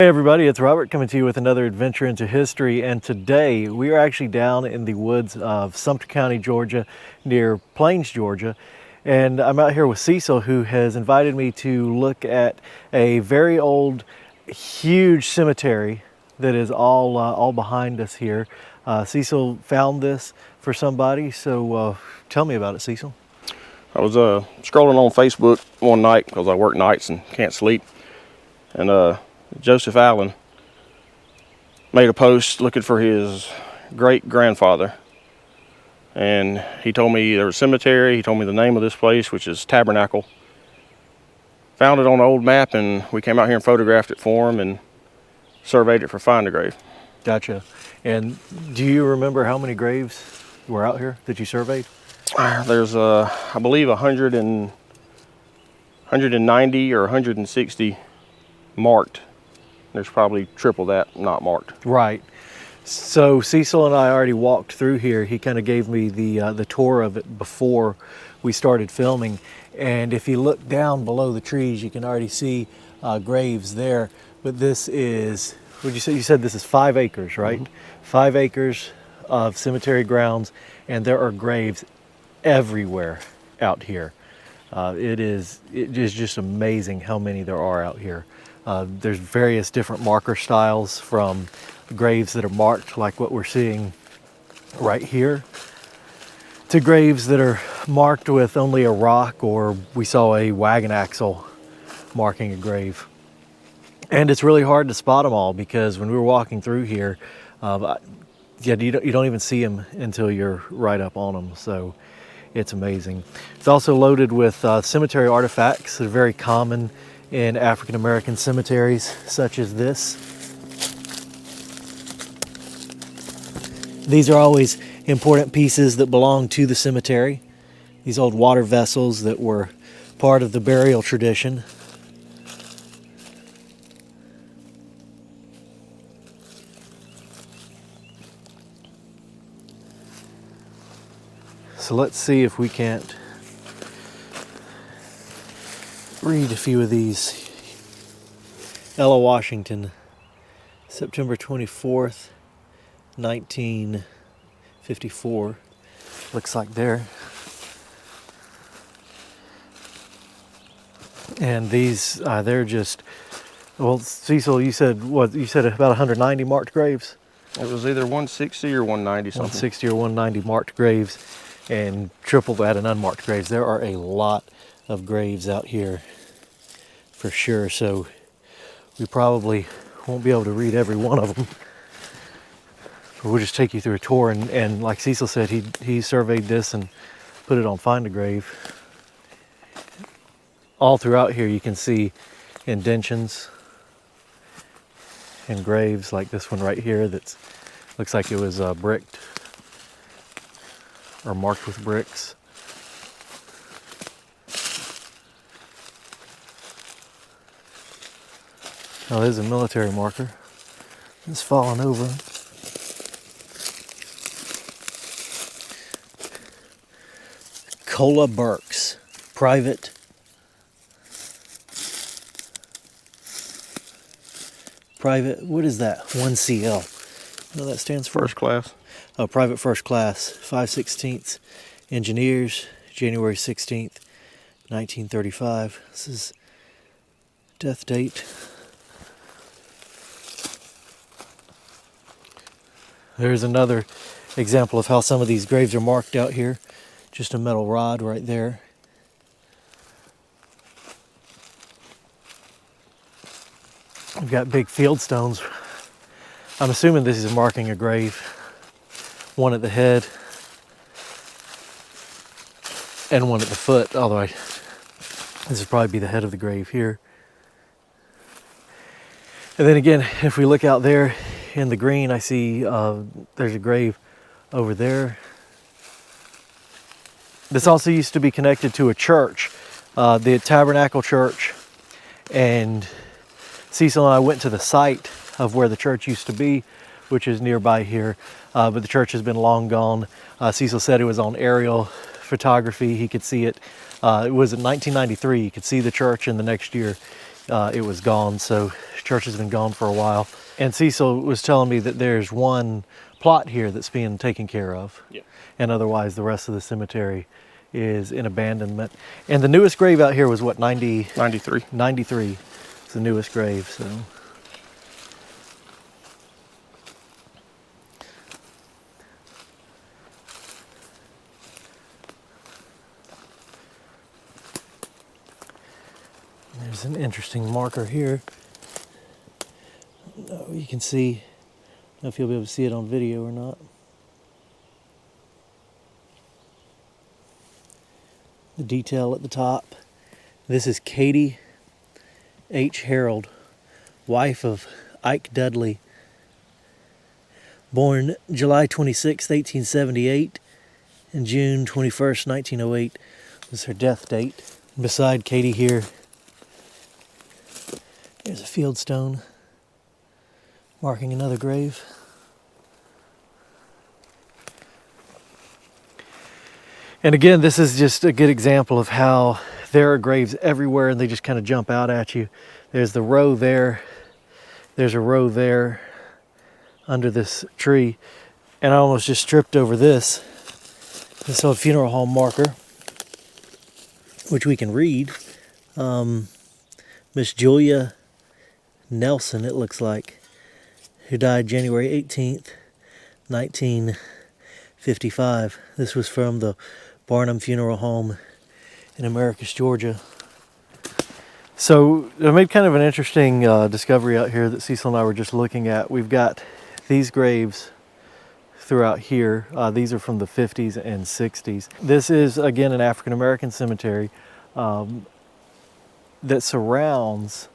Hey everybody, it's Robert coming to you with another adventure into history, and today we are actually down in the woods of Sumter County, Georgia, near Plains, Georgia, and I'm out here with Cecil, who has invited me to look at a very old, huge cemetery that is all behind us here. Cecil found this for somebody, so tell me about it, Cecil. I was scrolling on Facebook one night because I work nights and can't sleep, and Joseph Allen made a post looking for his great-grandfather, and he told me there was a cemetery. He told me the name of this place, which is Tabernacle. Found it on an old map, and we came out here and photographed it for him and surveyed it for Find a Grave. Gotcha. And do you remember how many graves were out here that you surveyed? There's I believe 190 or 160 marked. There's probably triple that not marked. Right. So Cecil and I already walked through here. He kind of gave me the tour of it before we started filming. And if you look down below the trees, you can already see graves there. But this is, would you say, you said this is 5 acres, right? Mm-hmm. 5 acres of cemetery grounds, and there are graves everywhere out here. It is just amazing how many there are out here. There's various different marker styles, from graves that are marked like what we're seeing right here, to graves that are marked with only a rock, or we saw a wagon axle marking a grave. And it's really hard to spot them all, because when we were walking through here, you don't even see them until you're right up on them. So it's amazing. It's also loaded with cemetery artifacts that are very common in African American cemeteries, such as this. These are always important pieces that belong to the cemetery. These old water vessels that were part of the burial tradition. So let's see if we can't read a few of these. Ella Washington, September 24th, 1954. Looks like there. And these, they're just, well, Cecil, you said what? You said about 190 marked graves? It was either 160 or 190 something. 160 or 190 marked graves, and triple that in unmarked graves. There are a lot of graves out here for sure, so we probably won't be able to read every one of them. But we'll just take you through a tour, and like Cecil said, he surveyed this and put it on Find a Grave. All throughout here you can see indentions and graves like this one right here that looks like it was bricked or marked with bricks. Oh, there's a military marker. It's fallen over. Cola Burks, private. Private, what is that? 1CL. You know what that stands for? First class. Oh, private first class, 5/16 engineers, January 16th, 1935. This is death date. There's another example of how some of these graves are marked out here. Just a metal rod right there. We've got big field stones. I'm assuming this is marking a grave. One at the head and one at the foot, although this would probably be the head of the grave here. And then again, if we look out there in the green, I see there's a grave over there. This also used to be connected to a church, the Tabernacle Church, and Cecil and I went to the site of where the church used to be, which is nearby here, but the church has been long gone. Cecil said it was on aerial photography. He could see it. It was in 1993. You could see the church, and the next year it was gone. So church has been gone for a while. And Cecil was telling me that there's one plot here that's being taken care of. Yeah. And otherwise the rest of the cemetery is in abandonment. And the newest grave out here was what, 93. 93. It's the newest grave, so. There's an interesting marker here. Oh, you can see, I don't know if you'll be able to see it on video or not. The detail at the top. This is Katie H. Harold, wife of Ike Dudley, born July 26, 1878, and June 21st, 1908 was her death date. Beside Katie here, there's a field stone marking another grave. And again, this is just a good example of how there are graves everywhere and they just kind of jump out at you. There's the row there. There's a row there under this tree. And I almost just tripped over this old funeral home marker, which we can read. Miss Julia Nelson, it looks like, who died January 18th, 1955. This was from the Barnum Funeral Home in Americus, Georgia. So I made kind of an interesting discovery out here that Cecil and I were just looking at. We've got these graves throughout here. These are from the 50s and 60s. This is, again, an African American cemetery that surrounds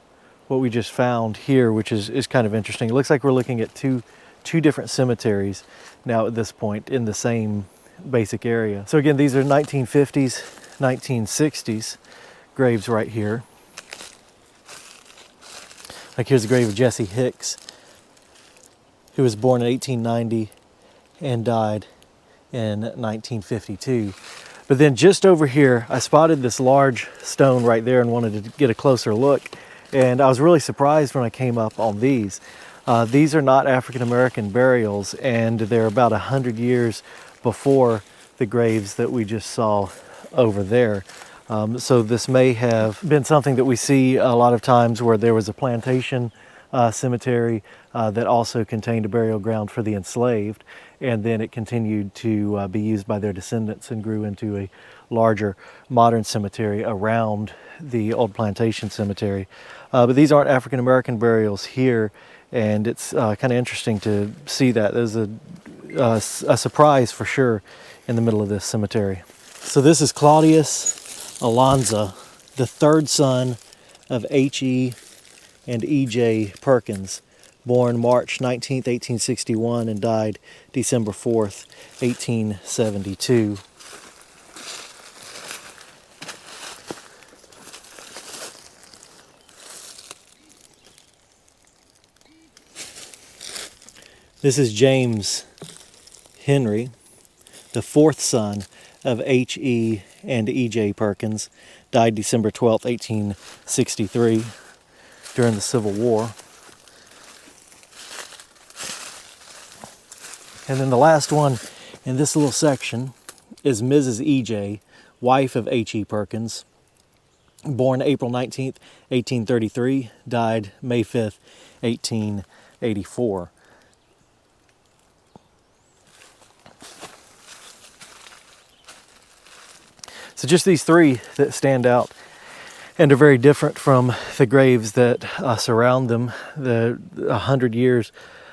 what we just found here, which is kind of interesting. It looks like we're looking at two different cemeteries now at this point in the same basic area. So again, these are 1950s, 1960s graves right here. Like here's the grave of Jesse Hicks, who was born in 1890 and died in 1952. But then just over here, I spotted this large stone right there and wanted to get a closer look. And I was really surprised when I came up on these. These are not African American burials, and they're about 100 years before the graves that we just saw over there. So this may have been something that we see a lot of times where there was a plantation cemetery that also contained a burial ground for the enslaved, and then it continued to be used by their descendants and grew into a larger modern cemetery around the old plantation cemetery. But these aren't African American burials here, and it's kind of interesting to see that. There's a surprise for sure in the middle of this cemetery. So this is Claudius Alonza, the third son of H.E. and E.J. Perkins, born March 19th, 1861 and died December 4th, 1872. This is James Henry, the fourth son of H.E. and E.J. Perkins, died December 12th, 1863 during the Civil War. And then the last one in this little section is Mrs. E.J., wife of H.E. Perkins, born April 19th, 1833, died May 5th, 1884. So just these three that stand out and are very different from the graves that surround them. The 100 years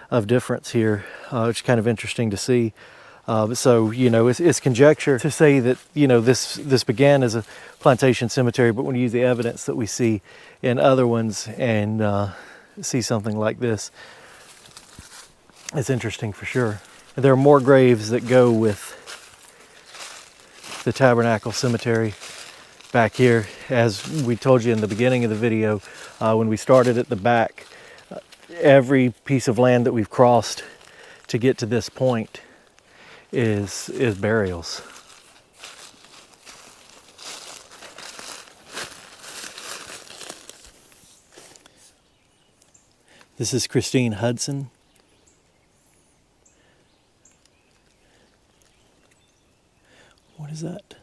of difference here, which is kind of interesting to see. So, you know, it's conjecture to say that, you know, this began as a plantation cemetery, but when you use the evidence that we see in other ones and see something like this, it's interesting for sure. There are more graves that go with the Tabernacle Cemetery back here. As we told you in the beginning of the video, when we started at the back, every piece of land that we've crossed to get to this point is burials. This is Christine Hudson. What is that?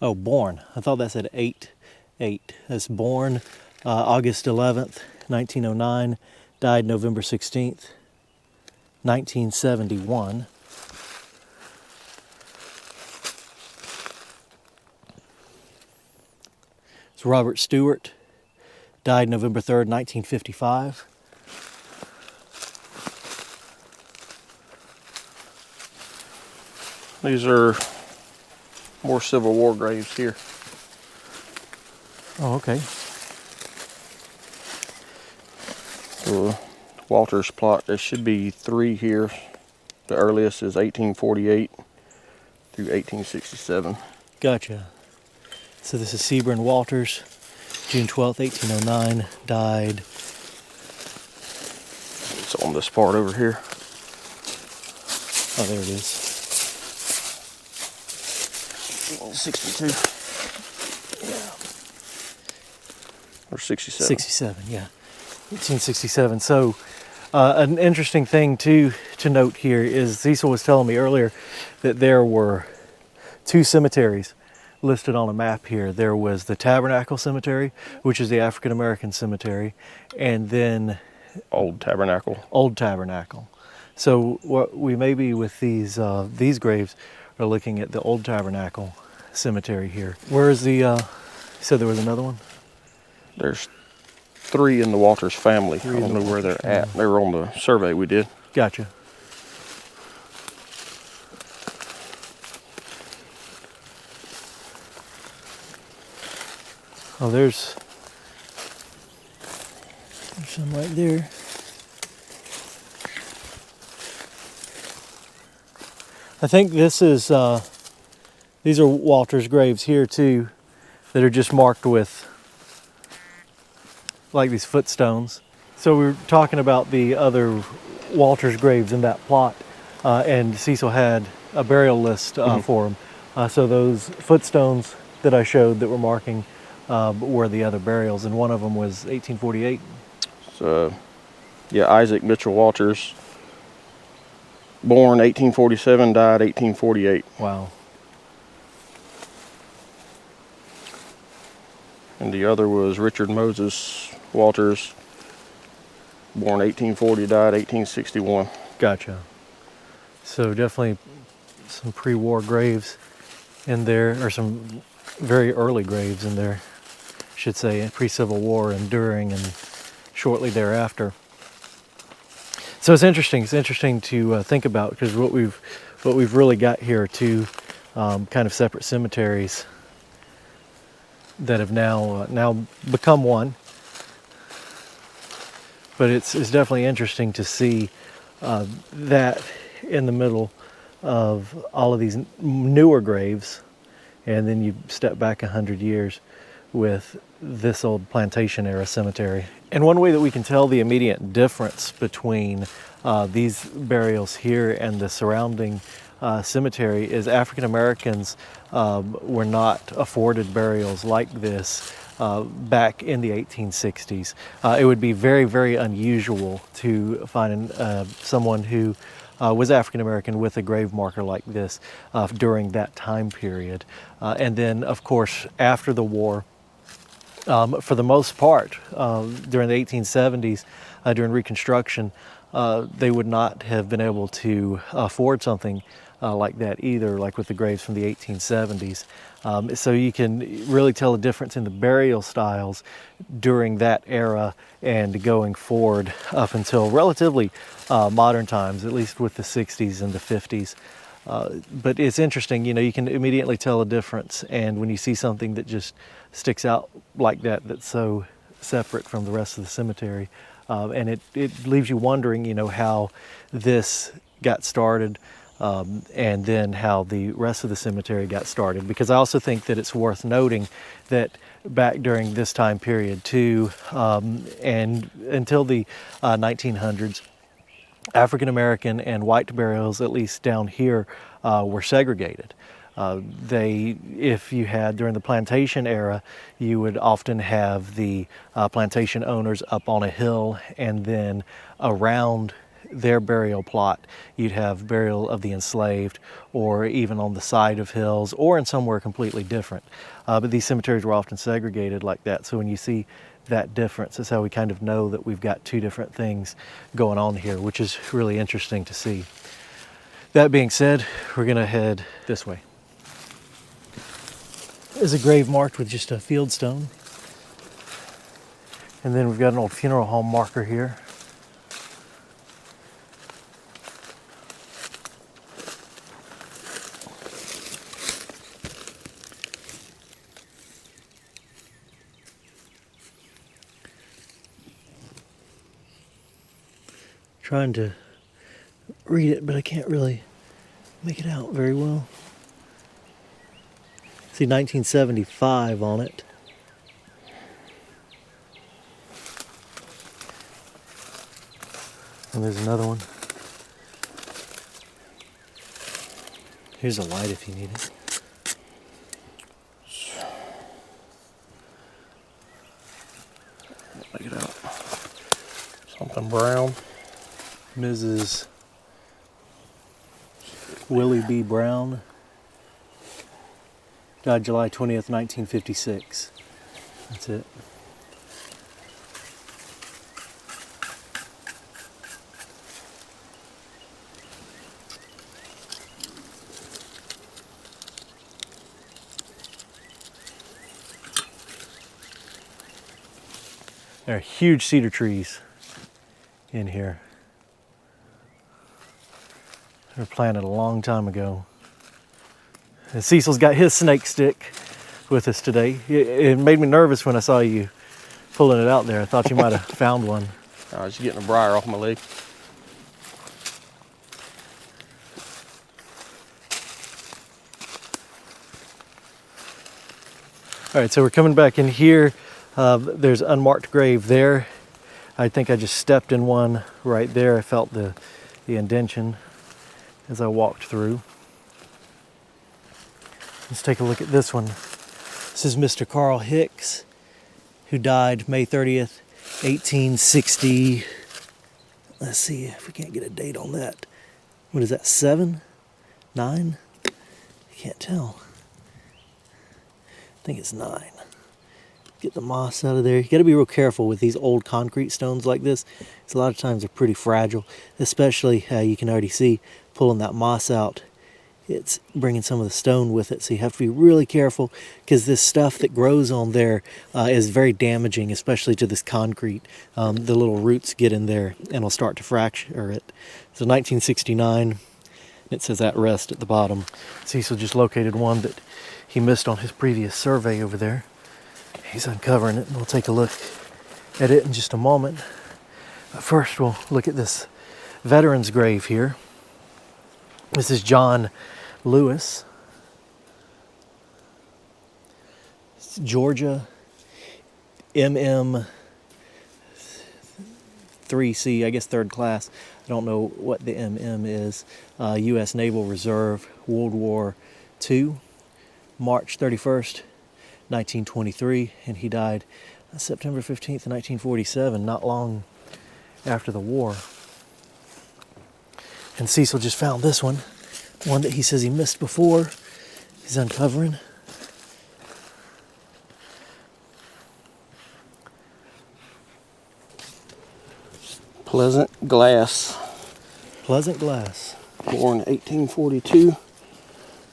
Oh, born. I thought that said 8-8. That's born August 11th, 1909. Died November 16th, 1971. It's Robert Stewart. Died November 3rd, 1955. These are more Civil War graves here. Oh, okay. The Walters plot, there should be 3 here. The earliest is 1848 through 1867. Gotcha. So this is Sebron Walters, June 12th, 1809, died. It's on this part over here. Oh, there it is. 62. Yeah. Or 67. 67, yeah. 1867. So an interesting thing to note here is Cecil was telling me earlier that there were 2 cemeteries listed on a map here. There was the Tabernacle Cemetery, which is the African American cemetery, and then Old Tabernacle. Old Tabernacle. So what we may be with these graves are looking at the Old Tabernacle Cemetery here. Where is the? You said there was another one. There's 3 in the Walters family. 3 I in don't the know where they're Walters at. They were on the survey we did. Gotcha. Oh, there's some right there. I think this is, these are Walter's graves here too, that are just marked with like these footstones. So we were talking about the other Walter's graves in that plot, and Cecil had a burial list for them. So those footstones that I showed that were marking were the other burials, and one of them was 1848. So, yeah, Isaac Mitchell Walters, born 1847, died 1848. Wow. And the other was Richard Moses Walters, born 1840, died 1861. Gotcha. So definitely some pre-war graves in there, or some very early graves in there, I should say, pre-Civil War and during and shortly thereafter. So it's interesting. It's interesting to think about, because what we've really got here are 2 kind of separate cemeteries that have now become one. But it's definitely interesting to see that in the middle of all of these newer graves, and then you step back 100 years with this old Plantation era cemetery. And one way that we can tell the immediate difference between these burials here and the surrounding cemetery is African Americans were not afforded burials like this back in the 1860s. It would be very, very unusual to find someone who was African American with a grave marker like this during that time period. And then, of course, after the war, for the most part, during the 1870s, during Reconstruction, they would not have been able to afford something like that either, like with the graves from the 1870s. So you can really tell a difference in the burial styles during that era and going forward up until relatively modern times, at least with the 60s and the 50s. But it's interesting, you know, you can immediately tell a difference, and when you see something that just sticks out like that, that's so separate from the rest of the cemetery, and it leaves you wondering, you know, how this got started, and then how the rest of the cemetery got started. Because I also think that it's worth noting that back during this time period too, and until the 1900s, African American and white burials, at least down here, were segregated. If you had during the plantation era, you would often have the plantation owners up on a hill, and then around their burial plot, you'd have burial of the enslaved, or even on the side of hills, or in somewhere completely different. But these cemeteries were often segregated like that. So when you see that difference, that's how we kind of know that we've got two different things going on here, which is really interesting to see. That being said, we're gonna head this way. There's a grave marked with just a field stone. And then we've got an old funeral home marker here. Trying to read it, but I can't really make it out very well. See 1975 on it. And there's another one. Here's a light if you need it. Make it out. Something brown. Mrs. Willie B. Brown. Died July 20th, 1956. That's it. There are huge cedar trees in here. They were planted a long time ago. And Cecil's got his snake stick with us today. It made me nervous when I saw you pulling it out there. I thought you might have found one. I was getting a briar off my leg. All right, so we're coming back in here. There's an unmarked grave there. I think I just stepped in one right there. I felt the indentation as I walked through. Let's take a look at this one. This is Mr. Carl Hicks, who died May 30th, 1860. Let's see if we can't get a date on that. What is that, 7? 9? I can't tell. I think it's 9. Get the moss out of there. You got to be real careful with these old concrete stones like this, because a lot of times they're pretty fragile, especially you can already see pulling that moss out. It's bringing some of the stone with it, so you have to be really careful, because this stuff that grows on there is very damaging, especially to this concrete. The little roots get in there and will start to fracture it. So 1969, it says at rest at the bottom. Cecil just located one that he missed on his previous survey over there. He's uncovering it, and we'll take a look at it in just a moment. But first, we'll look at this veteran's grave here. This is John Lewis. It's Georgia MM 3C, I guess third class. I don't know what the MM is. U.S. Naval Reserve, World War II, March 31st, 1923, and he died September 15th, 1947, not long after the war. And Cecil just found this one that he says he missed before. He's uncovering. Pleasant Glass. Pleasant Glass. Born 1842,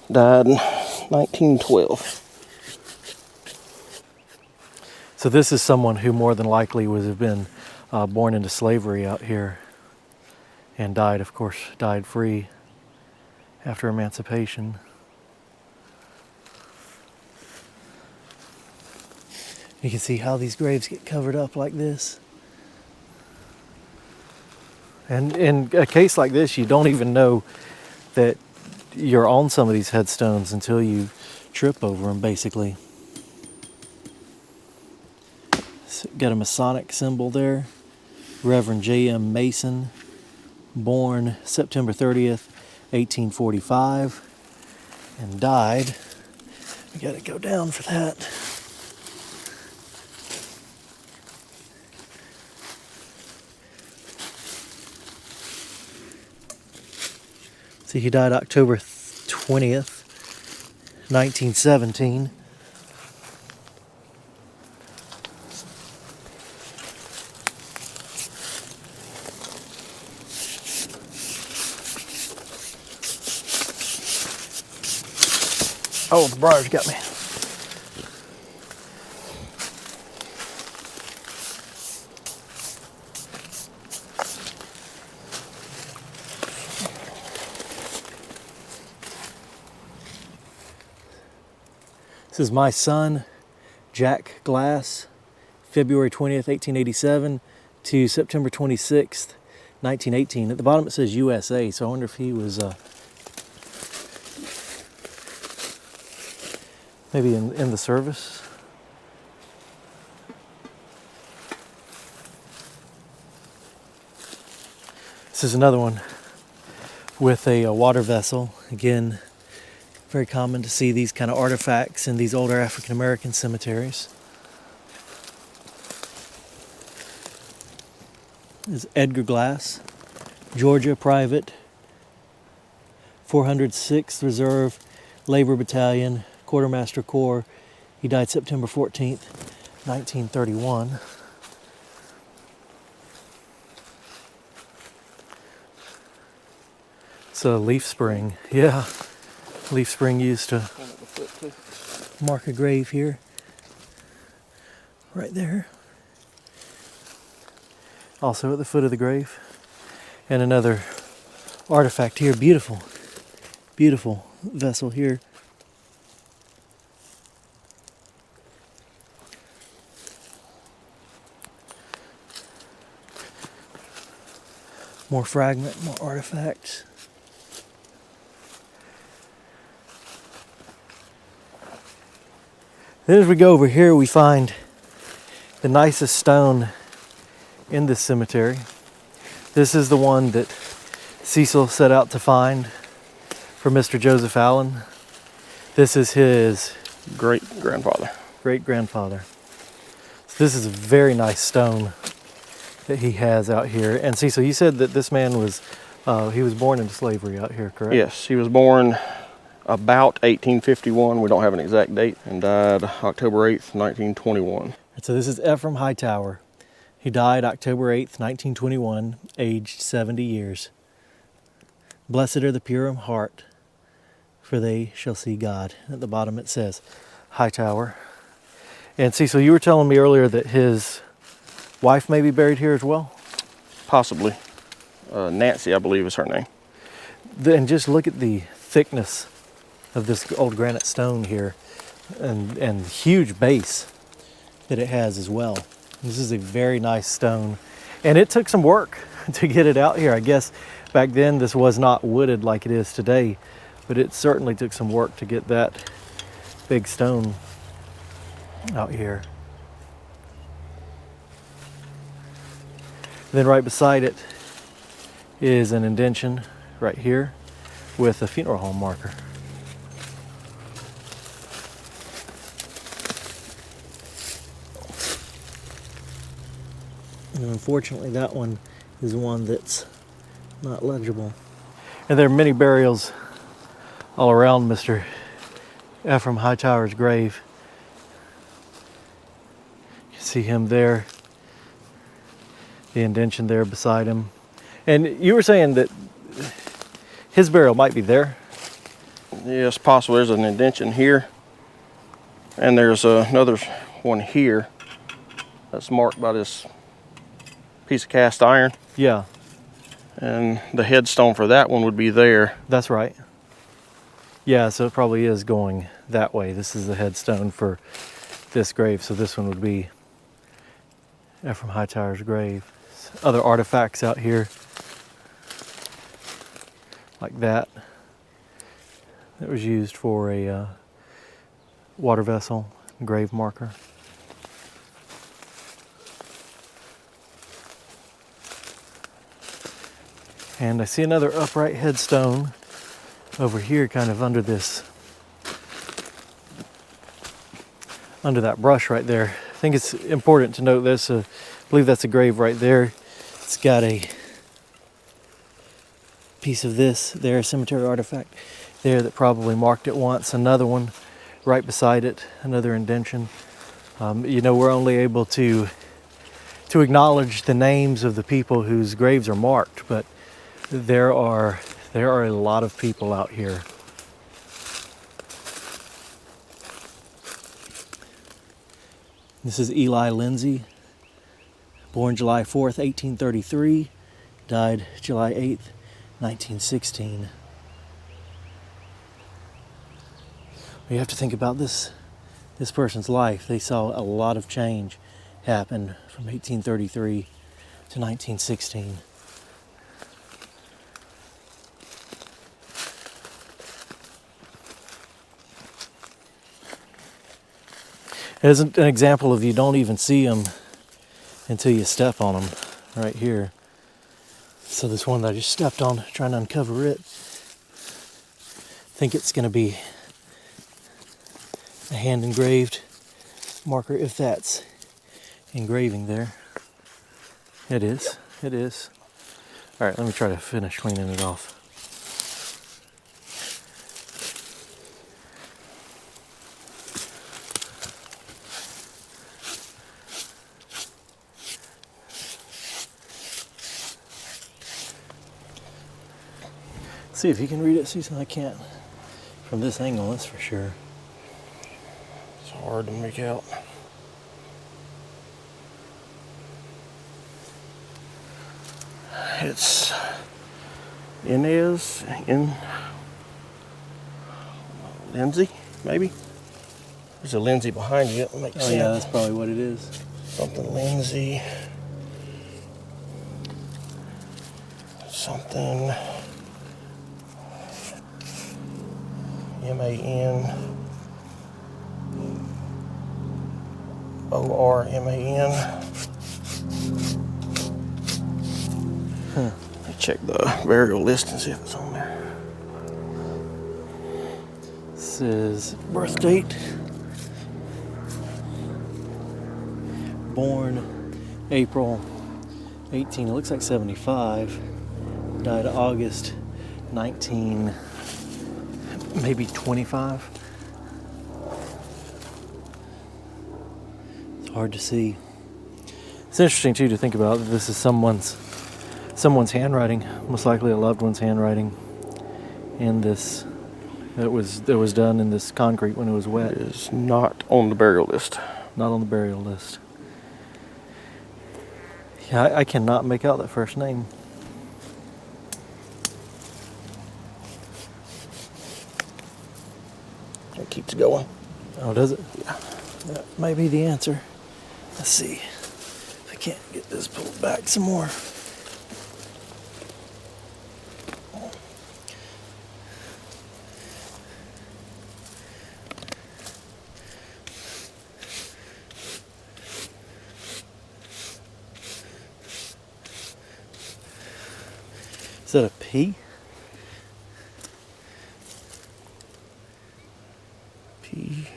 died 1912. So this is someone who more than likely would have been born into slavery out here, and died, of course, died free after emancipation. You can see how these graves get covered up like this. And in a case like this, you don't even know that you're on some of these headstones until you trip over them, basically. So got a Masonic symbol there. Reverend J.M. Mason, born September 30th, 1845. and died. We got to go down for that. See, he died October 20th, 1917. Oh, the briars got me. This is my son, Jack Glass, February 20th, 1887 to September 26th, 1918. At the bottom it says USA, so I wonder if he was maybe in the service. This is another one with a water vessel. Again, very common to see these kind of artifacts in these older African American cemeteries. This is Edgar Glass, Georgia Private, 406th Reserve Labor Battalion, Quartermaster Corps. He died September 14th, 1931. It's a leaf spring. Yeah, leaf spring used to mark a grave here. Right there. Also at the foot of the grave. And another artifact here. Beautiful, beautiful vessel here. More fragment, more artifacts. Then as we go over here, we find the nicest stone in this cemetery. This is the one that Cecil set out to find for Mr. Joseph Allen. This is his great-grandfather. Great-grandfather. So this is a very nice stone that he has out here. And Cecil, you said that this man was, he was born into slavery out here, correct? Yes, he was born about 1851, we don't have an exact date, and died October 8th, 1921. And so this is Ephraim Hightower. He died October 8th, 1921, aged 70 years. Blessed are the pure in heart, for they shall see God. At the bottom it says Hightower. And Cecil, you were telling me earlier that his wife may be buried here as well? Possibly. Nancy, I believe, is her name. And just look at the thickness of this old granite stone here, and huge base that it has as well. This is a very nice stone, and it took some work to get it out here. I guess back then this was not wooded like it is today, but it certainly took some work to get that big stone out here. Then right beside it is an indention right here with a funeral home marker. And unfortunately that one is one that's not legible. And there are many burials all around Mr. Ephraim Hightower's grave. You see him there, the indention there beside him. And you were saying that his burial might be there? Yes, possible. There's an indention here, and there's another one here that's marked by this piece of cast iron. Yeah. And the headstone for that one would be there. That's right. Yeah, so it probably is going that way. This is the headstone for this grave, so this one would be Ephraim Hightower's grave. Other artifacts out here, like that was used for a water vessel, grave marker. And I see another upright headstone over here, kind of under this under that brush right there. I think it's important to note this. I believe that's a grave right there. It's got a piece of this there, a cemetery artifact there that probably marked it once. Another one right beside it, another indention. You know, we're only able to acknowledge the names of the people whose graves are marked, but there are a lot of people out here. This is Eli Lindsay, born July 4th, 1833, died July 8th, 1916. You have to think about this person's life. They saw a lot of change happen from 1833 to 1916. Here's an example of you don't even see them until you step on them, right here. So this one that I just stepped on, trying to uncover it, I think it's going to be a hand engraved marker, if that's engraving there. It is. All right, let me try to finish cleaning it off. See if you can read it, Cecil. I can't from this angle, that's for sure. It's hard to make out. It's Inez in Lindsay, maybe. There's a Lindsay behind you. That makes sense. Yeah, that's probably what it is. Something Lindsay. Something MANORMAN. Let me check the burial list and see if it's on there. This is birth date. Born April 18, it looks like 75. Died August 19, maybe 25. It's hard to see. It's interesting too to think about that this is someone's handwriting, most likely a loved one's handwriting, in this that was done in this concrete when it was wet. It is not on the burial list. Not on the burial list. Yeah, I cannot make out that first name. It keeps going. Oh, does it? Yeah. That might be the answer. Let's see if I can't get this pulled back some more. Is that a P? P.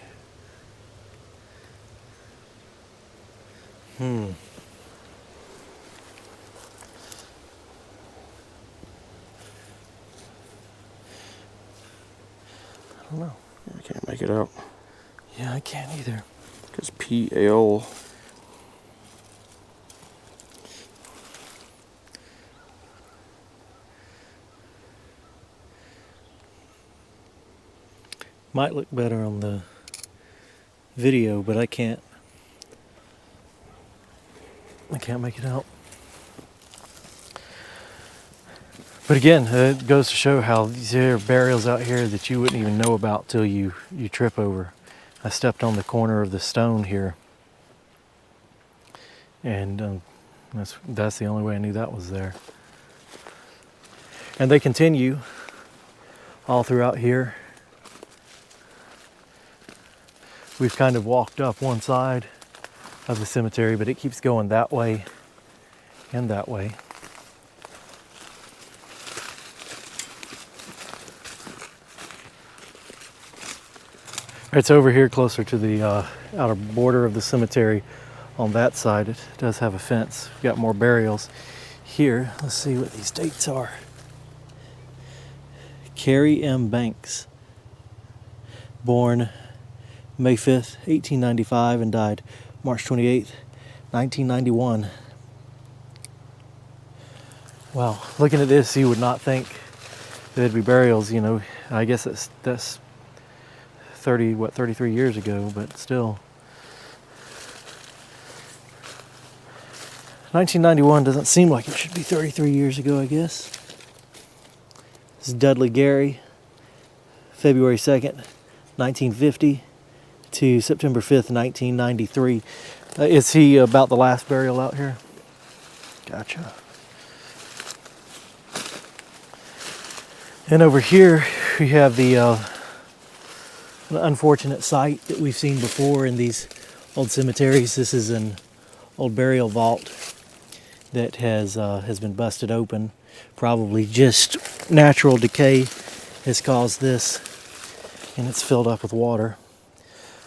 I don't know. I can't make it out. Yeah, I can't either. Because PL. Might look better on the video, but I can't make it out. But again, it goes to show how there are burials out here that you wouldn't even know about till you trip over. I stepped on the corner of the stone here, and that's the only way I knew that was there. And they continue all throughout here. We've kind of walked up one side of the cemetery, but it keeps going that way and that way. It's over here closer to the outer border of the cemetery. On that side, it does have a fence. We've got more burials here. Let's see what these dates are. Carrie M. Banks, born May 5th, 1895, and died March 28th, 1991. Wow, looking at this, you would not think there'd be burials, you know. I guess that's 33 years ago, but still. 1991 doesn't seem like it should be 33 years ago, I guess. This is Dudley Gary, February 2nd, 1950 to September 5th, 1993. Is he about the last burial out here? Gotcha. And over here we have the an unfortunate sight that we've seen before in these old cemeteries. This is an old burial vault that has been busted open. Probably just natural decay has caused this, and it's filled up with water.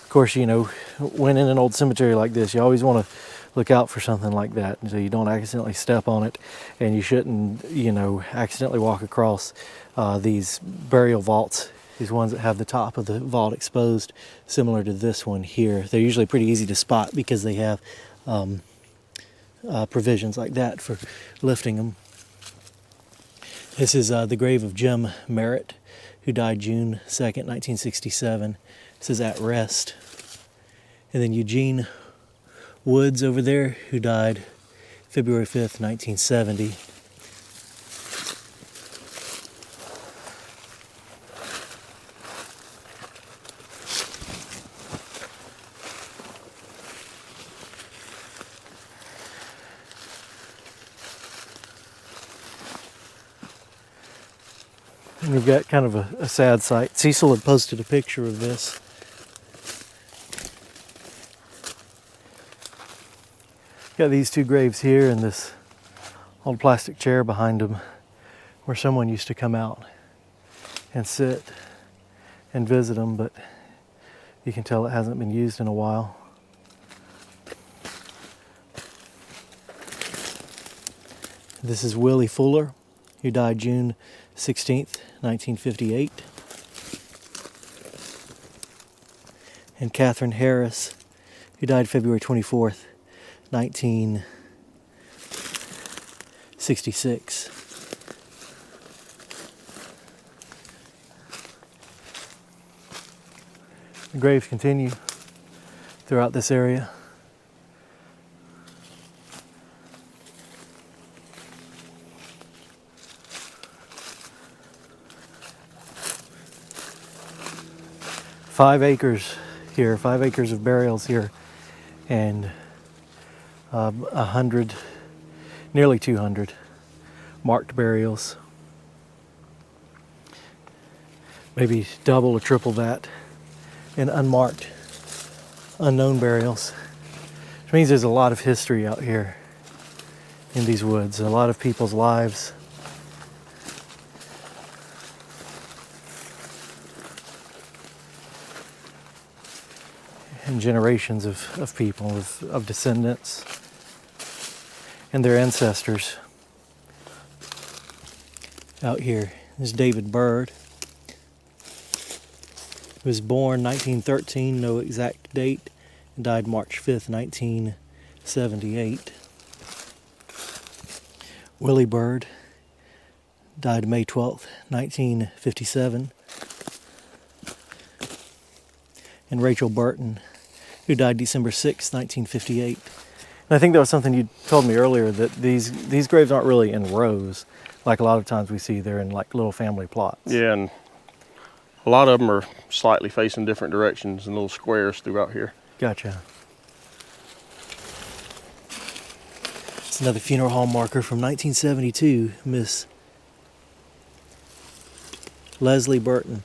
Of course, you know, when in an old cemetery like this, you always want to look out for something like that so you don't accidentally step on it, and you shouldn't, you know, accidentally walk across these burial vaults, these ones that have the top of the vault exposed, similar to this one here. They're usually pretty easy to spot because they have provisions like that for lifting them. This is the grave of Jim Merritt, who died June 2nd, 1967. This is at rest. And then Eugene Woods over there, who died February 5th, 1970. And we've got kind of a sad sight. Cecil had posted a picture of this. Got these two graves here and this old plastic chair behind them where someone used to come out and sit and visit them, but you can tell it hasn't been used in a while. This is Willie Fuller, who died June 16th, 1958. And Catherine Harris, who died February 24th, 1966. The graves continue throughout this area. Five acres here, 5 acres of burials here, and 100, nearly 200 marked burials. Maybe double or triple that in unmarked, unknown burials. Which means there's a lot of history out here in these woods, a lot of people's lives. And generations of people, of descendants and their ancestors out here. This is David Byrd. He was born 1913, no exact date, and died March 5th, 1978. Willie Byrd died May 12th, 1957. And Rachel Burton, who died December 6, 1958. And I think that was something you told me earlier, that these graves aren't really in rows, like a lot of times we see. They're in like little family plots. Yeah, and A lot of them are slightly facing different directions in little squares throughout here. Gotcha. It's another funeral home marker from 1972, Miss Leslie Burton,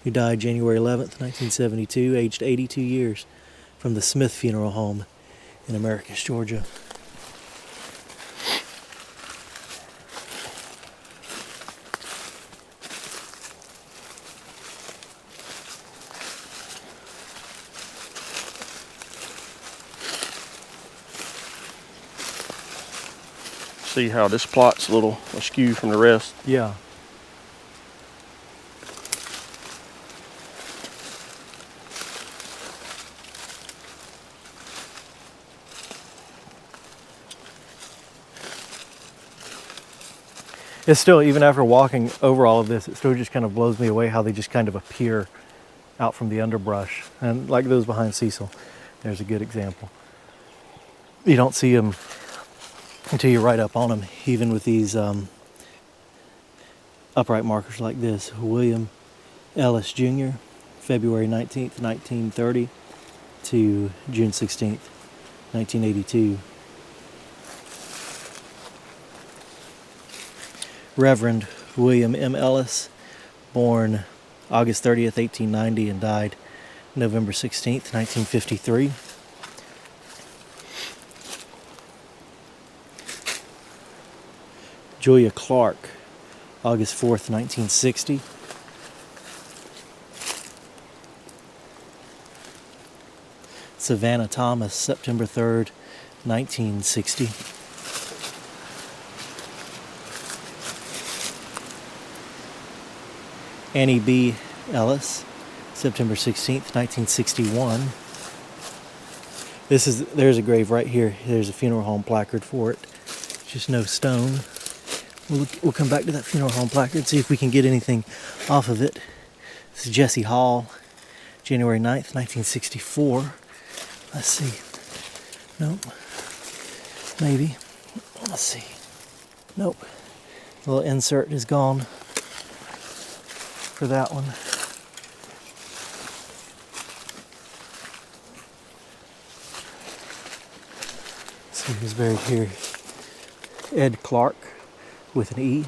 who died January 11th, 1972, aged 82 years, from the Smith Funeral Home in Americus, Georgia. see how this plot's a little askew from the rest. Yeah. It's still, even after walking over all of this, it still just kind of blows me away how they just kind of appear out from the underbrush. And like those behind Cecil, there's a good example. You don't see them until you're right up on them, even with these upright markers like this. William Ellis Jr., February 19th, 1930 to June 16th, 1982. Reverend William M. Ellis, born August 30th, 1890 and died November 16th, 1953. Julia Clark, August 4th, 1960. Savannah Thomas, September 3rd, 1960. Annie B. Ellis, September 16th, 1961. There's a grave right here. There's a funeral home placard for it. Just no stone. We'll come back to that funeral home placard, see if we can get anything off of it. This is Jesse Hall, January 9th, 1964. Let's see. Nope. Maybe. Let's see. Nope. The little insert is gone for that one. Let's see who's buried here. Ed Clark with an E,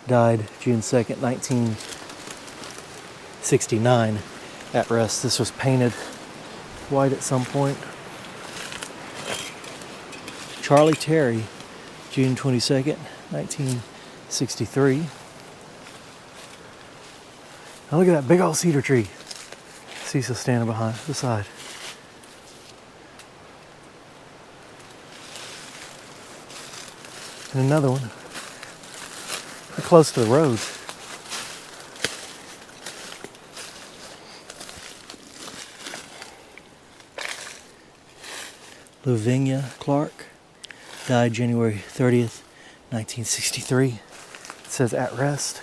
died June 2nd, 1969, at rest. This was painted white at some point. Charlie Terry, June 22nd, 1963. Now look at that big old cedar tree. Cecil standing behind the side. And another one. We're close to the road. Lavinia Clark, died January 30th, 1963. It says at rest.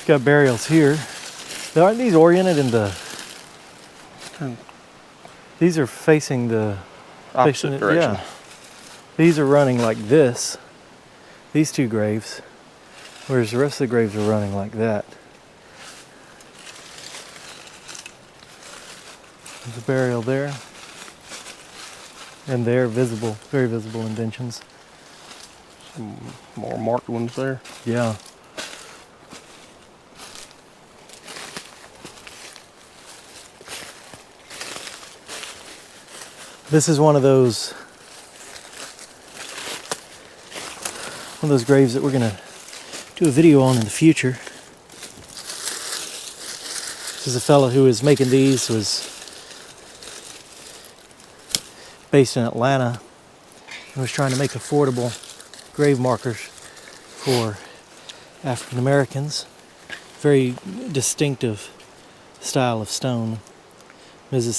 Got burials here. Aren't these oriented in the... These are facing the... Opposite direction. Yeah. These are running like this. These two graves. Whereas the rest of the graves are running like that. There's a burial there. And there, visible, very visible indentions. Some more marked ones there. Yeah. This is one of those graves that we're gonna do a video on in the future. This is a fellow who was making these, was based in Atlanta, and was trying to make affordable grave markers for African Americans. Very distinctive style of stone. Mrs.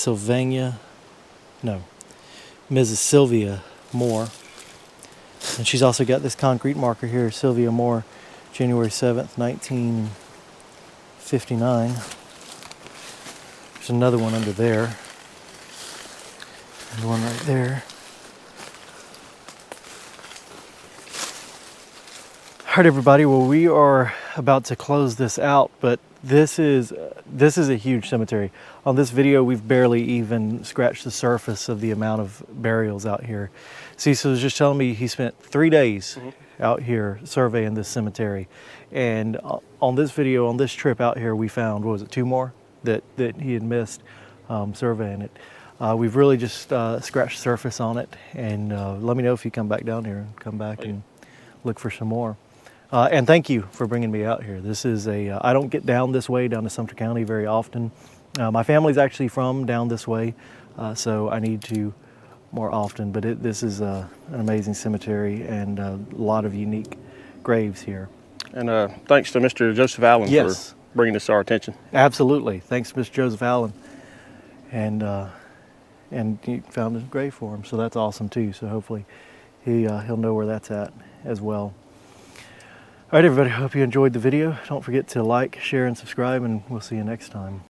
Sylvia Moore. And she's also got this concrete marker here, Sylvia Moore, January 7th, 1959. There's another one under there. There's one right there. All right, everybody. Well, we are about to close this out, but this is a huge cemetery. on this video, we've barely even scratched the surface of the amount of burials out here. Cecil was just telling me he spent 3 days out here surveying this cemetery. And on this video, on this trip out here, we found, what was it, 2 more that he had missed surveying it. We've really just scratched the surface on it. And let me know if you come back down here and come back and look for some more. And thank you for bringing me out here. This is I don't get down this way, down to Sumter County very often. My family's actually from down this way, so I need to more often, but this is an amazing cemetery and a lot of unique graves here. And thanks to Mr. Joseph Allen for bringing this to our attention. Absolutely. Thanks to Mr. Joseph Allen. And he found a grave for him, so that's awesome too. So hopefully he'll know where that's at as well. All right, everybody, hope you enjoyed the video. Don't forget to like, share, and subscribe, and we'll see you next time.